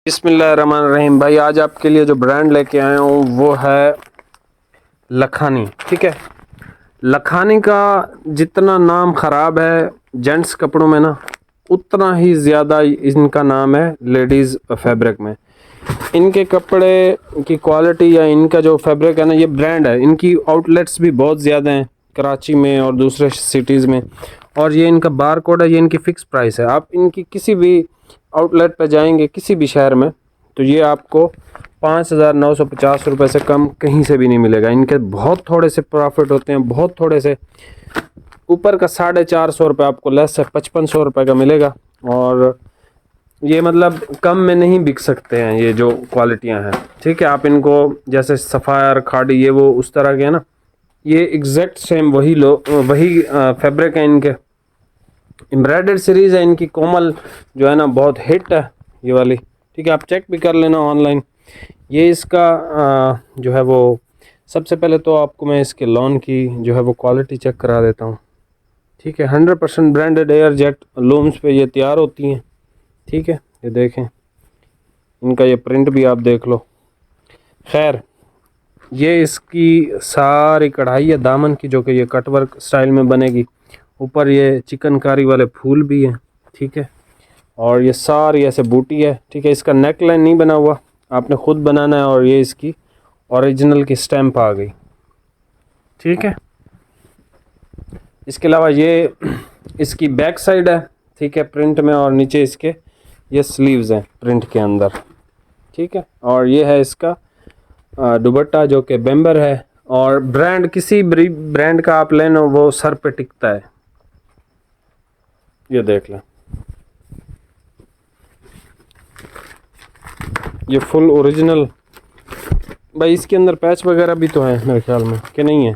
बिस्मिल्लाहिर्रहमानिर्रहीम। भाई आज आपके लिए जो ब्रांड लेके आया हूँ वो है लखानी। ठीक है, लखानी का जितना नाम ख़राब है जेंट्स कपड़ों में ना, उतना ही ज़्यादा इनका नाम है लेडीज़ फैब्रिक में। इनके कपड़े की क्वालिटी या इनका जो फैब्रिक है ना, ये ब्रांड है। इनकी आउटलेट्स भी बहुत ज़्यादा हैं कराची में और दूसरे सिटीज़ में, और ये इनका बार कोड है, ये इनकी फ़िक्स प्राइस है। आप इनकी किसी भी आउटलेट पर जाएंगे किसी भी शहर में तो ये आपको 5,950 रुपये से कम कहीं से भी नहीं मिलेगा। इनके बहुत थोड़े से प्रॉफिट होते हैं, बहुत थोड़े से। ऊपर का 450 रुपये आपको लेस है, 5500 रुपये का मिलेगा। और ये मतलब कम में नहीं बिक सकते हैं ये जो क्वालिटियां हैं। ठीक है, आप इनको जैसे सफ़ायर खाड़ी ये वो उस तरह के है ना, ये एग्जैक्ट सेम वही फैब्रिक है इनके। एम्ब्रॉयडर्ड सीरीज़ है इनकी। कोमल जो है ना बहुत हिट है ये वाली। ठीक है, आप चेक भी कर लेना ऑनलाइन। ये इसका जो है वो, सबसे पहले तो आपको मैं इसके लॉन की जो है वो क्वालिटी चेक करा देता हूँ। ठीक है, 100% ब्रांडेड एयर जेट लूम्स पे ये तैयार होती हैं। ठीक है, ये देखें, इनका ये प्रिंट भी आप देख लो। खैर, ये इसकी सारी कढ़ाई है दामन की, जो कि ये कटवर्क स्टाइल में बनेगी। ऊपर ये चिकनकारी वाले फूल भी हैं। ठीक है, और ये सारी ऐसे बूटी है। ठीक है, इसका नेक लाइन नहीं बना हुआ, आपने ख़ुद बनाना है। और ये इसकी ओरिजिनल की स्टैम्प आ गई। ठीक है, इसके अलावा ये इसकी बैक साइड है। ठीक है, प्रिंट में, और नीचे इसके ये स्लीव्स हैं प्रिंट के अंदर। ठीक है, और ये है इसका दुपट्टा जो कि बेम्बर है। और ब्रांड किसी ब्रांड का आप लेना वो सर पे टिकता है। ये देख लें, ये फुल ओरिजिनल। भाई इसके अंदर पैच वगैरह भी तो है मेरे ख्याल में, कि नहीं है?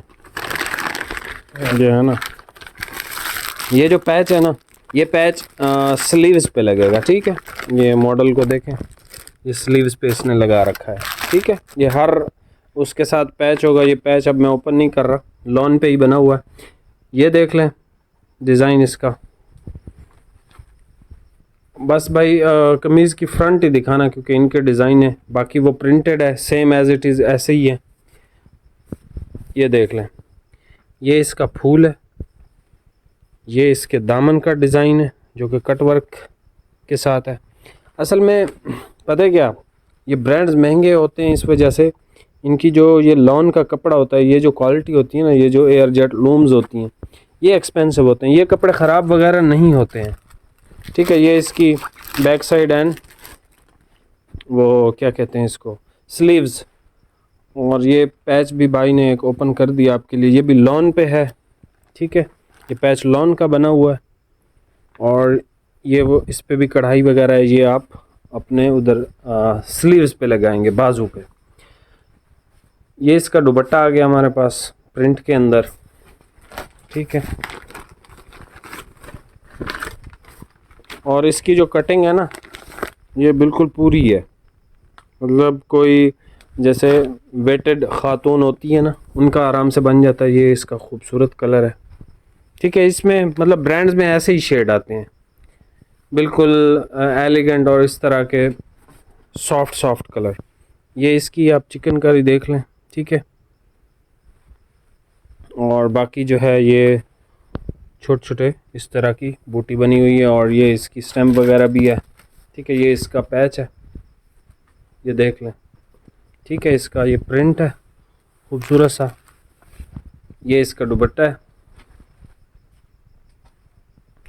ये है ना, ये जो पैच है ना, ये पैच स्लीव्स पे लगेगा। ठीक है, ये मॉडल को देखें, ये स्लीव्स पे इसने लगा रखा है। ठीक है, ये हर उसके साथ पैच होगा। ये पैच अब मैं ओपन नहीं कर रहा, लॉन पे ही बना हुआ है। ये देख लें डिज़ाइन इसका। बस भाई कमीज़ की फ्रंट ही दिखाना, क्योंकि इनके डिज़ाइन है, बाकी वो प्रिंटेड है सेम एज़ इट इज़, ऐसे ही है। ये देख लें, ये इसका फूल है, ये इसके दामन का डिज़ाइन है जो कि कटवर्क के साथ है। असल में पता है क्या, ये ब्रांड्स महंगे होते हैं इस वजह से। इनकी जो ये लॉन का कपड़ा होता है, ये जो क्वालिटी होती है ना, ये जो एयर जेट लूम्स होती हैं, ये एक्सपेंसिव होते हैं। ये कपड़े ख़राब वगैरह नहीं होते हैं। ठीक है, ये इसकी बैक साइड एंड वो क्या कहते हैं इसको, स्लीव्स। और ये पैच भी भाई ने एक ओपन कर दिया आपके लिए, ये भी लॉन पे है। ठीक है, ये पैच लॉन का बना हुआ है। और ये वो इस पे भी कढ़ाई वगैरह है, ये आप अपने उधर स्लीव्स पे लगाएंगे, बाजू पे। ये इसका दुपट्टा आ गया हमारे पास प्रिंट के अंदर। ठीक है, और इसकी जो कटिंग है ना, ये बिल्कुल पूरी है। मतलब कोई जैसे वेटेड ख़ातून होती है ना, उनका आराम से बन जाता है। ये इसका खूबसूरत कलर है। ठीक है, इसमें मतलब ब्रांड्स में ऐसे ही शेड आते हैं, बिल्कुल एलिगेंट और इस तरह के सॉफ्ट सॉफ्ट कलर। ये इसकी आप चिकनकारी देख लें। ठीक है, और बाकी जो है ये छोटे छोटे इस तरह की बूटी बनी हुई है, और ये इसकी स्टैम्प वगैरह भी है। ठीक है, ये इसका पैच है, ये देख लें। ठीक है, इसका ये प्रिंट है खूबसूरत सा। ये इसका दुपट्टा है,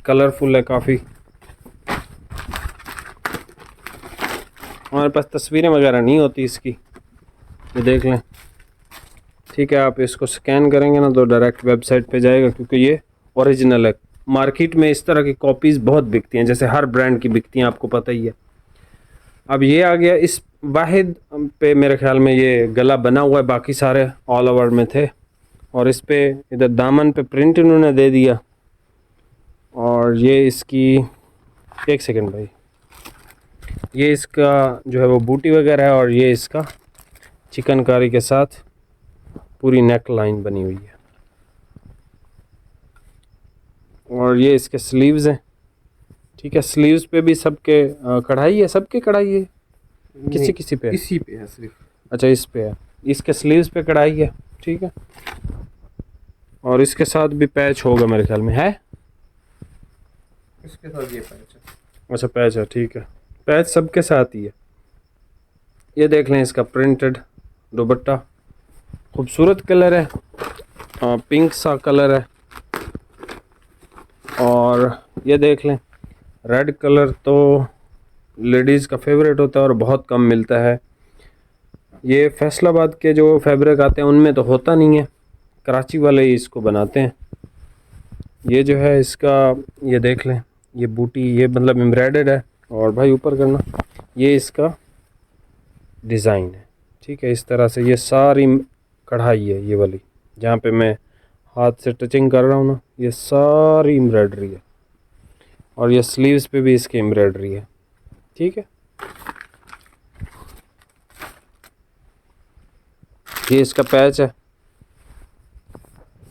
कलरफुल है काफ़ी। हमारे पास तस्वीरें वगैरह नहीं होती इसकी, ये देख लें। ठीक है, आप इसको स्कैन करेंगे ना तो डायरेक्ट वेबसाइट पे जाएगा, क्योंकि ये ओरिजिनल है। मार्केट में इस तरह की कॉपीज़ बहुत बिकती हैं, जैसे हर ब्रांड की बिकती हैं, आपको पता ही है। अब ये आ गया इस वाहिद पे, मेरे ख्याल में ये गला बना हुआ है, बाकी सारे ऑल ओवर में थे। और इस पे इधर दामन पे प्रिंट इन्होंने दे दिया। और ये इसकी, एक सेकंड भाई, ये इसका जो है वो बूटी वगैरह है, और ये इसका चिकनकारी के साथ पूरी नेक लाइन बनी हुई है। और ये इसके स्लीव्स हैं। ठीक है, स्लीव्स पे भी सबके कढ़ाई है, सबके कढ़ाई है। किसी किसी पे? इसी पे है सिर्फ। अच्छा इस पे है, इसके स्लीव्स पे कढ़ाई है, ठीक है। और इसके साथ भी पैच होगा मेरे ख्याल में, है? इसके साथ ये पैच है। अच्छा पैच है, ठीक है। पैच सबके साथ ही है। ये देख लें इसका प्रिंटेड दुपट्टा, खूबसूरत कलर है, पिंक सा कलर है। और ये देख लें रेड कलर तो लेडीज़ का फेवरेट होता है और बहुत कम मिलता है। ये फैसलाबाद के जो फैब्रिक आते हैं उनमें तो होता नहीं है, कराची वाले ही इसको बनाते हैं। ये जो है इसका, ये देख लें, ये बूटी, ये मतलब एम्ब्रॉयडर्ड है। और भाई ऊपर करना, ये इसका डिज़ाइन है, ठीक है। इस तरह से ये सारी कढ़ाई है, ये वाली जहाँ पे मैं हाथ से टचिंग कर रहा हूँ ना, ये सारी एम्ब्रॉयडरी है। और ये स्लीव्स पे भी इसकी एम्ब्रॉयडरी है, ठीक है। ये इसका पैच है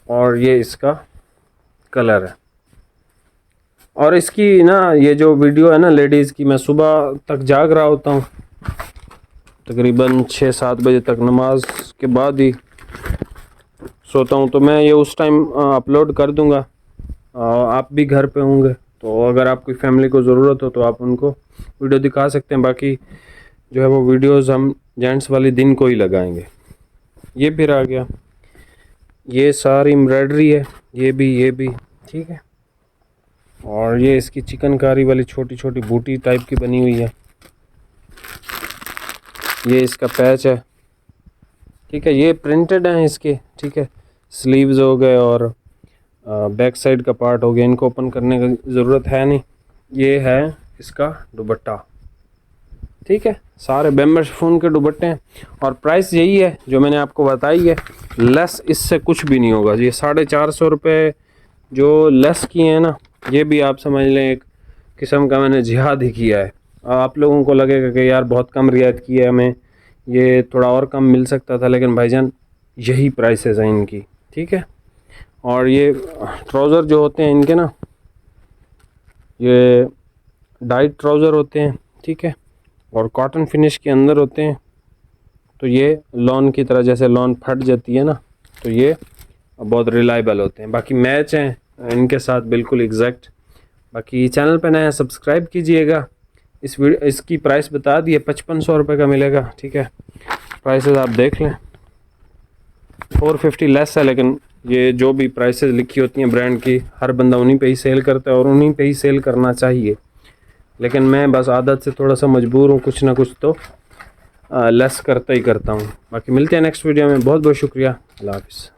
और ये इसका कलर है। और इसकी ना ये जो वीडियो है ना लेडीज़ की, मैं सुबह तक जाग रहा होता हूँ, तकरीबन 6-7 बजे तक नमाज के बाद ही सोता हूँ, तो मैं ये उस टाइम अपलोड कर दूँगा। आप भी घर पे होंगे तो अगर आपकी फैमिली को ज़रूरत हो तो आप उनको वीडियो दिखा सकते हैं। बाकी जो है वो वीडियोस हम जेंट्स वाले दिन को ही लगाएंगे। ये फिर आ गया, ये सारी एम्ब्रॉयडरी है, ये भी, ठीक है। और ये इसकी चिकनकारी वाली छोटी छोटी बूटी टाइप की बनी हुई है। ये इसका पैच है, ठीक है। ये प्रिंटेड हैं इसके, ठीक है। स्लीव्स हो गए और बैक साइड का पार्ट हो गया, इनको ओपन करने की ज़रूरत है नहीं। ये है इसका दुपट्टा, ठीक है। सारे बैम्बर शिफॉन के दुपट्टे हैं और प्राइस यही है जो मैंने आपको बताई है, लेस इससे कुछ भी नहीं होगा। ये 450 रुपये जो लेस किए हैं ना, ये भी आप समझ लें एक किस्म का मैंने जिहाद ही किया है। आप लोगों को लगेगा कि यार बहुत कम रियायत की है, हमें ये थोड़ा और कम मिल सकता था, लेकिन भाईजान यही प्राइसेस हैं इनकी, ठीक है। और ये ट्राउज़र जो होते हैं इनके ना, ये डाइट ट्राउज़र होते हैं, ठीक है। और कॉटन फिनिश के अंदर होते हैं, तो ये लॉन की तरह, जैसे लॉन फट जाती है ना, तो ये बहुत रिलायबल होते हैं। बाकी मैच हैं इनके साथ बिल्कुल एग्जैक्ट। बाकी चैनल पे नया है सब्सक्राइब कीजिएगा। इसकी प्राइस बता दी है, 5500 रुपये का मिलेगा, ठीक है। प्राइसेस आप देख लें, 450 लेस है, लेकिन ये जो भी प्राइसेस लिखी होती हैं ब्रांड की, हर बंदा उन्हीं पे ही सेल करता है और उन्हीं पे ही सेल करना चाहिए। लेकिन मैं बस आदत से थोड़ा सा मजबूर हूँ, कुछ ना कुछ तो लेस करता ही करता हूँ। बाकी मिलते हैं नेक्स्ट वीडियो में। बहुत बहुत शुक्रिया, अल्लाह हाफ़िज़।